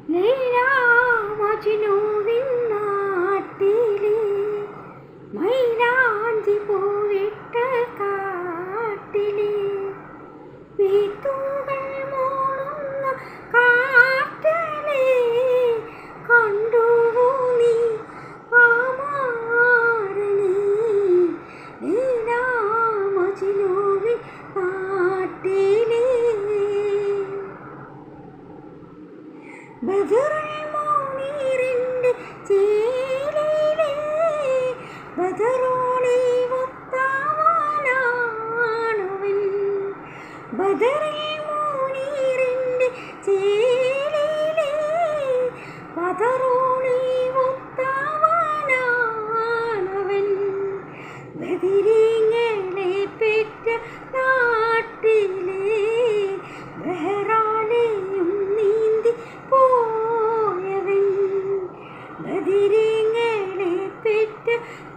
Laila മജ്നുവിൻ നാട്ടിലെ മൈലാഞ്ചി പൂവിട്ട കാട്ടിലെ വിത്തുകൾ മൂളുന്ന കാട്ടിലെ കണ്ടു നീ ആമാരനെ ലൈലാ മജ്നുവിൻ നാട്ടിലെ ബദറുൽ മുനീറിന്റെ ചേലിലെ ബദറോളി ഒത്തവനാണവൻ ബദറുൽ മുനീറിന്റെ ചേലിലെ ബദറോളി ഒത്തവനാണവൻ ബദരീങ്ങളെ പെറ്റ നാട്ടിലെ ബഹ്റാനെയും നീന്തി പോയവൻ ബദരീങ്ങളെ പെറ്റ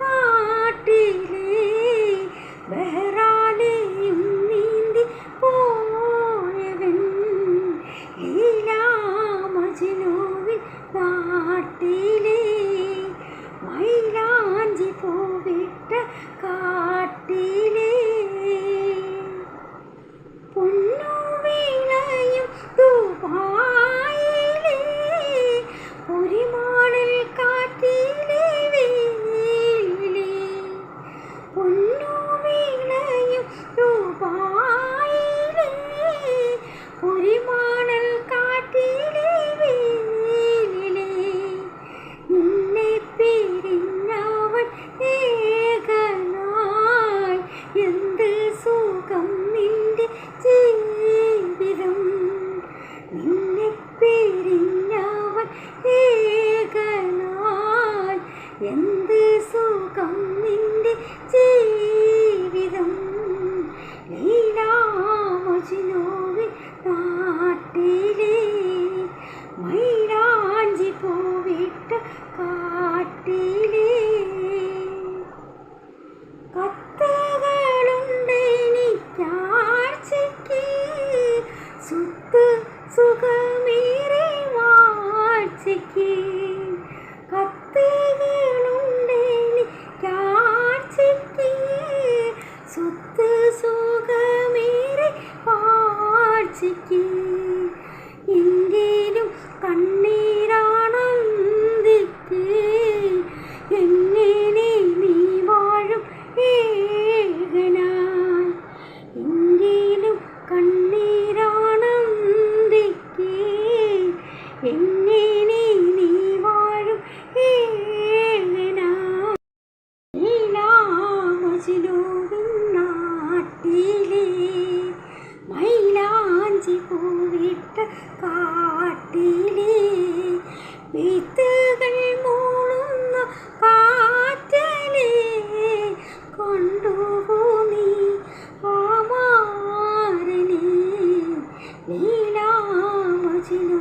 നാട്ടിലെ ബഹ്റാനെയും നീന്തി പോയവൻ ലൈലാ മജ്നുവിൻ നാട്ടിലെ മൈലാഞ്ചി പൂവിട്ട കാട്ടിലെ പൊന്നുവിളയും ദുബായിലെ പൊരിമാണൽ കാറ്റിലെ വേലിലെ പൊന്നുവിളയും ദുബായിലെ പൊരിമാണൽ കാറ്റിലെ വേലിലെ നിന്നെ പിരിഞ്ഞവൻ ഏകനായി എന്ത് സുഖം നിന്റെ ജീവിതം നിന്നെ പിരിഞ്ഞവൻ ഏകനായി എന്ത് സുഖം നിന്റെ ജീവിതം ലൈലാ മജ്നുവിൻ നാട്ടിലെ മൈലാഞ്ചി പൂവിട്ട കാട്ടിലെ കത്തുകളുണ്ടെനിക്കാഴ്ചയ്ക്ക് സുത്ത് സുഖമേറെ വാഴ്ചയ്ക്ക് കത്തുകളുണ്ടെനിക്കാഴ്ചയ്ക്ക് സുത്ത് സുഖമേറെ വാഴ്ചയ്ക്ക് എങ്കിലും കണ്ണീരാണന്തിക്ക് എങ്ങനെ നീ വാഴും ഏകനായി എങ്കിലും കണ്ണീരാണന്തിക്ക് എങ്ങനെ നീ വാഴും ഏകനായി ലൈലാ മജ്നുവിൻ നാട്ടിലെ മൈലാഞ്ചി പൂവിട്ട കാട്ടിലെ വിത്തുകൾ മൂളുന്ന കാറ്റിലെ കണ്ടു നീ ആമാരനെ ലൈലാ മജ്നു